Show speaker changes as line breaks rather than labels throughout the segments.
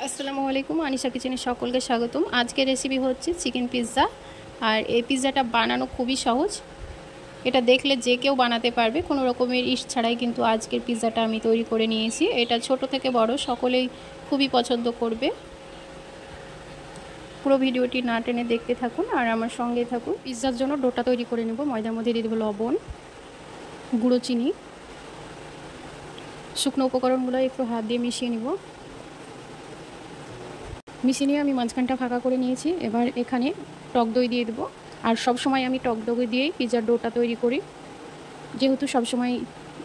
আসসালামু আলাইকুম, আনিশা কিচেনে সকলকে স্বাগতম। আজকের রেসিপি হচ্ছে চিকেন পিৎজা। আর এই পিৎজাটা বানানো খুবই সহজ। এটা দেখলে যে কেউ বানাতে পারবে, কোনো রকমের ইস্ট ছাড়াই কিন্তু আজকের পিৎজাটা আমি তৈরি করে নিয়েছি। এটা ছোট থেকে বড় সকলেই খুবই পছন্দ করবে। পুরো ভিডিওটি না টেনে দেখতে থাকুন আর আমার সঙ্গেই থাকুন। পিৎজার জন্য ডোটা তৈরি করে নেব। ময়দার মধ্যে দিয়ে দেবো লবণ, গুঁড়ো চিনি, শুকনো উপকরণগুলো একটু হাত দিয়ে মিশিয়ে নেব। মিশিয়ে নিয়ে আমি মাঝখানটা ফাঁকা করে নিয়েছি। এবার এখানে টক দই দিয়ে দেবো। আর সব সময় আমি টক দই দিয়েই পিৎজার ডোটা তৈরি করি, যেহেতু সব সময়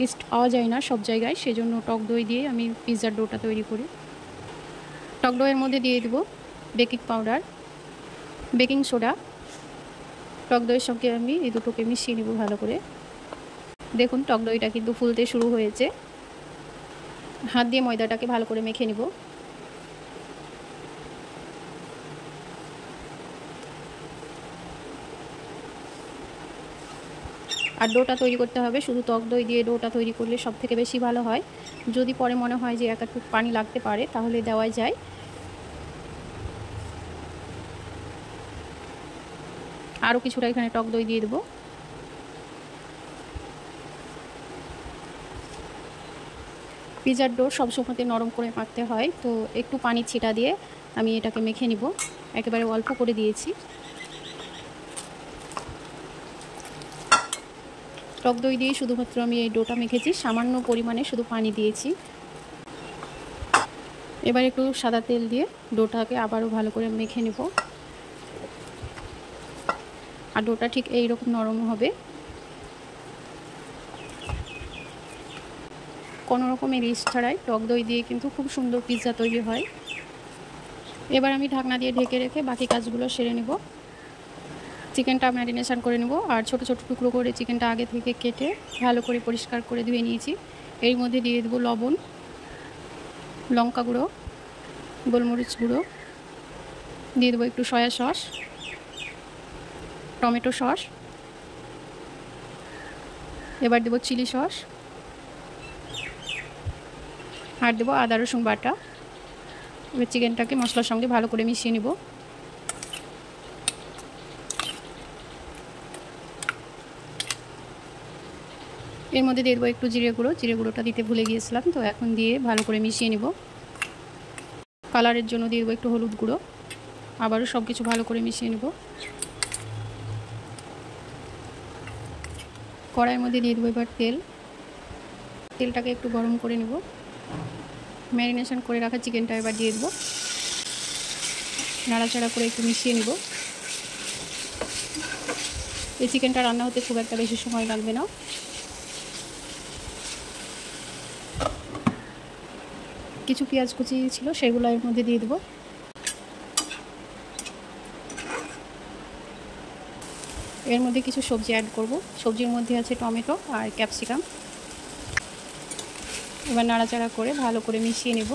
ইস্ট পাওয়া যায় না সব জায়গায়, সেজন্য টক দই দিয়ে আমি পিৎজার ডোটা তৈরি করি। টক দইয়ের মধ্যে দিয়ে দেবো বেকিং পাউডার, বেকিং সোডা। টক দইয়ের সঙ্গে আমি এই দুটোকে মিশিয়ে নেব ভালো করে। দেখুন টক দইটা কিন্তু ফুলতে শুরু হয়েছে। হাত দিয়ে ময়দাটাকে ভালো করে মেখে নেব। আর ডোটা তৈরি করতে হবে শুধু টক দই দিয়ে। ডোটা তৈরি করলে সব থেকে বেশি ভালো হয়। যদি পরে মনে হয় যে এক একটু পানি লাগতে পারে তাহলে দেওয়া যায়। আরও কিছুটা এখানে টক দই দিয়ে দেবো। পিৎজার ডো সবসময়তে নরম করে মাখতে হয়, তো একটু পানি ছিটা দিয়ে আমি এটাকে মেখে নিব। একেবারে অল্প করে দিয়েছি। টক দই দিয়ে শুধুমাত্র আমি এই ডোটা মেখেছি, সামান্য পরিমাণে শুধু পানি দিয়েছি। এবার একটু সাদা তেল দিয়ে ডোটাকে আবারও ভালো করে মেখে নেব। আর ডোটা ঠিক এই রকম নরম হবে। কোনো রকমের ইস্ট ছাড়াই টক দই দিয়ে কিন্তু খুব সুন্দর পিৎজা তৈরি হয়। এবার আমি ঢাকনা দিয়ে ঢেকে রেখে বাকি কাজগুলো সেরে নেব। চিকেনটা ম্যারিনেশন করে নেব। আর ছোট ছোট টুকরো করে চিকেনটা আগে থেকে কেটে ভালো করে পরিষ্কার করে ধুয়ে নিয়েছি। এর মধ্যে দিয়ে দেবো লবণ, লঙ্কা গুঁড়ো, গোলমরিচ গুঁড়ো, দিয়ে দেবো একটু সয়া সস, টমেটো সস, এবার দেবো চিলি সস, আর দেবো আদা রসুন বাটা। এবার চিকেনটাকে মশলার সঙ্গে ভালো করে মিশিয়ে নেব। এর মধ্যে দিয়ে দেবো একটু জিরে গুঁড়ো। জিরে গুঁড়োটা দিতে ভুলে গিয়েছিলাম, তো এখন দিয়ে ভালো করে মিশিয়ে নেব। কালারের জন্য দিয়ে দেবো একটু হলুদ গুঁড়ো। আবারও সব কিছু ভালো করে মিশিয়ে নেব। কড়াইয়ের মধ্যে দিয়ে দেবো এবার তেল। তেলটাকে একটু গরম করে নেব। ম্যারিনেশন করে রাখা চিকেনটা এবার দিয়ে দেবো। নাড়াচাড়া করে একটু মিশিয়ে নেব। এই চিকেনটা রান্না হতে খুব একটা বেশি সময় লাগবে না। কিছু পেঁয়াজ কুচি ছিল সেগুলো এর মধ্যে দিয়ে দেবো। এর মধ্যে কিছু সবজি অ্যাড করব। সবজির মধ্যে আছে টমেটো আর ক্যাপসিকাম। এবার নাড়াচাড়া করে ভালো করে মিশিয়ে নেব।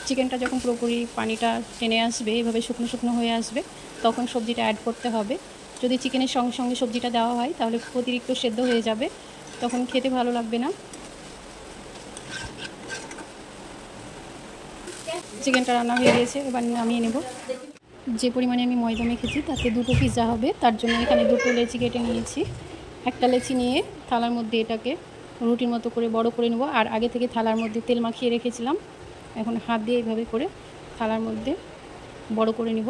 চিকেনটা যখন পুরোপুরি পানিটা টেনে আসবে, এভাবে শুকনো শুকনো হয়ে আসবে, তখন সবজিটা অ্যাড করতে হবে। যদি চিকেনের সঙ্গে সঙ্গে সবজিটা দেওয়া হয় তাহলে অতিরিক্ত সেদ্ধ হয়ে যাবে, তখন খেতে ভালো লাগবে না। চিকেনটা রান্না হয়ে গিয়েছে, এবার নামিয়ে নেব। যে পরিমাণে আমি ময়দা মেখেছি তাতে দুটো পিৎজা হবে, তার জন্য এখানে দুটো লেচি কেটে নিয়েছি। একটা লেচি নিয়ে থালার মধ্যে এটাকে রুটির মতো করে বড় করে নেব। আর আগে থেকে থালার মধ্যে তেল মাখিয়ে রেখেছিলাম, এখন হাত দিয়ে এইভাবে করে থালার মধ্যে বড় করে নেব।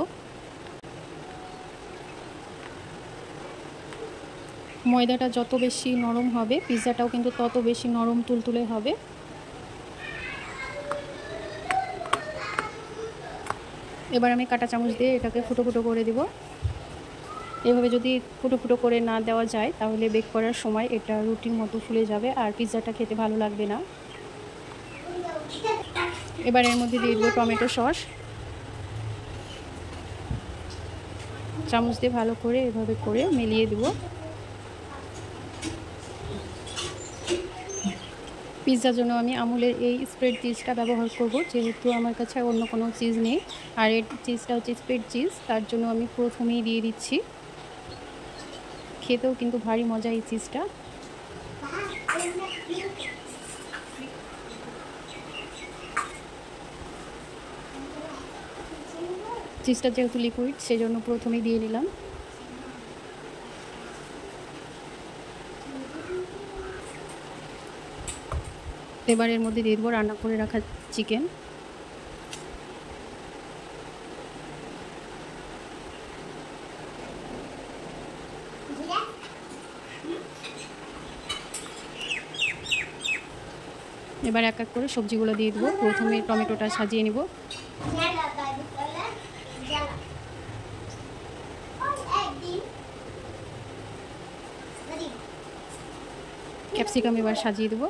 ময়দাটা যত বেশি নরম হবে পিৎজাটাও কিন্তু তত বেশি নরম তুলতুলে হবে। এবার আমি কাঁটা চামচ দিয়ে এটাকে ফুটো ফুটো করে দেব। এভাবে যদি ফুটো ফুটো করে না দেওয়া যায় তাহলে বেক করার সময় এটা রুটির মতো ফুলে যাবে আর পিৎজাটা খেতে ভালো লাগবে না। এবার এর মধ্যে দিয়ে দেবো টমেটো সস। চামচ দিয়ে ভালো করে এভাবে করে মিলিয়ে দেব। পিৎজার জন্য আমি আমুলের এই স্প্রেড চিজটা ব্যবহার করব, যেহেতু আমার কাছে অন্য কোনো চিজ নেই। আর এই চিজটা হচ্ছে স্প্রেড চিজ, তার জন্য আমি প্রথমেই দিয়ে দিচ্ছি। খেতেও কিন্তু ভারী মজা এই চিজটা। চিজটা যেহেতু লিকুইড সেজন্য প্রথমেই দিয়ে নিলাম। এবার এর মধ্যে দিয়ে দেবো রান্না করে রাখা চিকেন। এবার এক এক করে সবজিগুলো দিয়ে দেবো। প্রথমে টমেটোটা সাজিয়ে নিব। ক্যাপসিকাম এবার সাজিয়ে দেবো।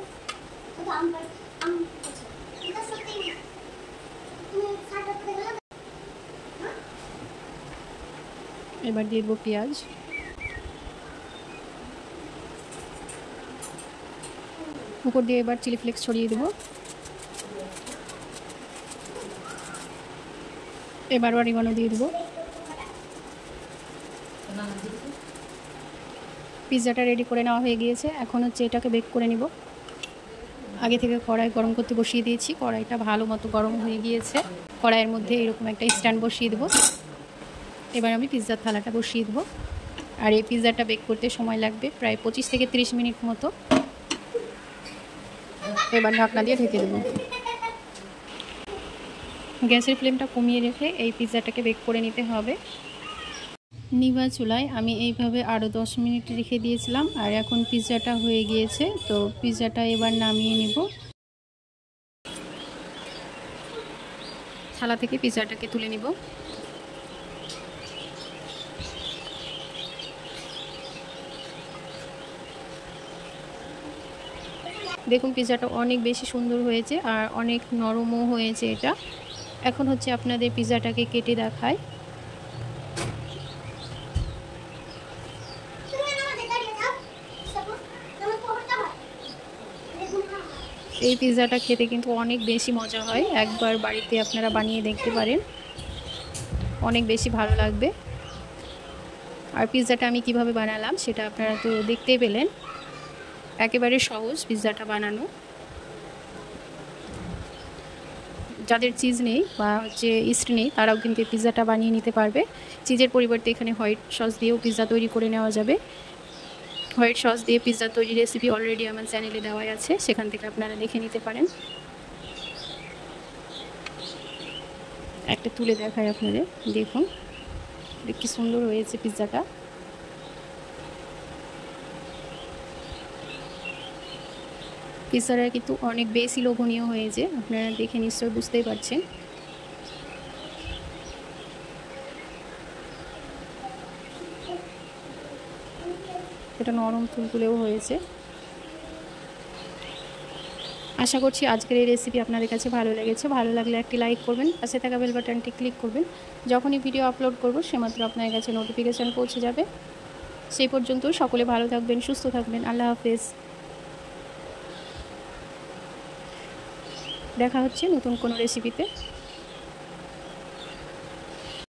এবার দিয়ে দেবো পেঁয়াজ। উপর দিয়ে এবার চিলি ফ্লেক্স ছড়িয়ে দেবো। এবার অরিগানো দিয়ে দেবো। পিৎজাটা রেডি করে নেওয়া হয়ে গিয়েছে। এখন হচ্ছে এটাকে বেক করে নিব। আগে থেকে কড়াই গরম করতে বসিয়ে দিয়েছি। কড়াইটা ভালো মতো গরম হয়ে গিয়েছে। কড়াইয়ের মধ্যে এরকম একটা স্ট্যান্ড বসিয়ে দেবো। এবার আমি পিৎজার থালাটা বসিয়ে দেবো। আর এই পিৎজাটা বেক করতে সময় লাগবে প্রায় 25 থেকে 30 মিনিট মতো। এবার ঢাকনা দিয়ে ঢেকে দেবো। গ্যাসের ফ্লেমটা কমিয়ে রেখে এই পিৎজাটাকে বেক করে নিতে হবে। নিভা চুলায় আমি এইভাবে আরও 10 মিনিট রেখে দিয়েছিলাম। আর এখন পিৎজাটা হয়ে গিয়েছে। তো পিৎজাটা এবার নামিয়ে নেব। থালা থেকে পিৎজাটাকে তুলে নিব। দেখুন পিৎজাটা অনেক বেশি সুন্দর হয়েছে আর অনেক নরমও হয়েছে এটা। এখন হচ্ছে আপনাদের পিৎজাটাকে কেটে দেখায়। এই পিৎজাটা খেতে কিন্তু অনেক বেশি মজা হয়। একবার বাড়িতে আপনারা বানিয়ে দেখতে পারেন, অনেক বেশি ভালো লাগবে। আর পিৎজাটা আমি কিভাবে বানালাম সেটা আপনারা তো দেখতেই পেলেন। একেবারে সহজ পিৎজাটা বানানো। যাদের চিজ নেই বা হচ্ছে ইস্ট নেই তারাও কিন্তু পিৎজাটা বানিয়ে নিতে পারবে। চিজের পরিবর্তে এখানে হোয়াইট সস দিয়েও পিৎজা তৈরি করে নেওয়া যাবে। হোয়াইট সস দিয়ে পিৎজা তৈরি রেসিপি অলরেডি আমার চ্যানেলে দেওয়াই আছে, সেখান থেকে আপনারা দেখে নিতে পারেন। একটা তুলে দেখায় আপনাদের, দেখুন কি সুন্দর হয়েছে পিৎজাটা। পিৎজাটা কিন্তু অনেক বেশি লোভনীয় হয়েছে, আপনারা দেখে নিশ্চয়ই বুঝতেই পারছেন। এটা নরম তুলতুলেও হয়েছে। আশা করছি আজকের এই রেসিপি আপনাদের কাছে ভালো লেগেছে। ভালো লাগলে একটি লাইক করবেন, পাশে থাকা বেল বাটনটি ক্লিক করবেন। যখনই ভিডিও আপলোড করব সেমাত্র আপনার কাছে নোটিফিকেশান পৌঁছে যাবে। সেই পর্যন্ত সকলে ভালো থাকবেন, সুস্থ থাকবেন। আল্লাহ হাফেজ। দেখা হচ্ছে নতুন কোনো রেসিপিতে।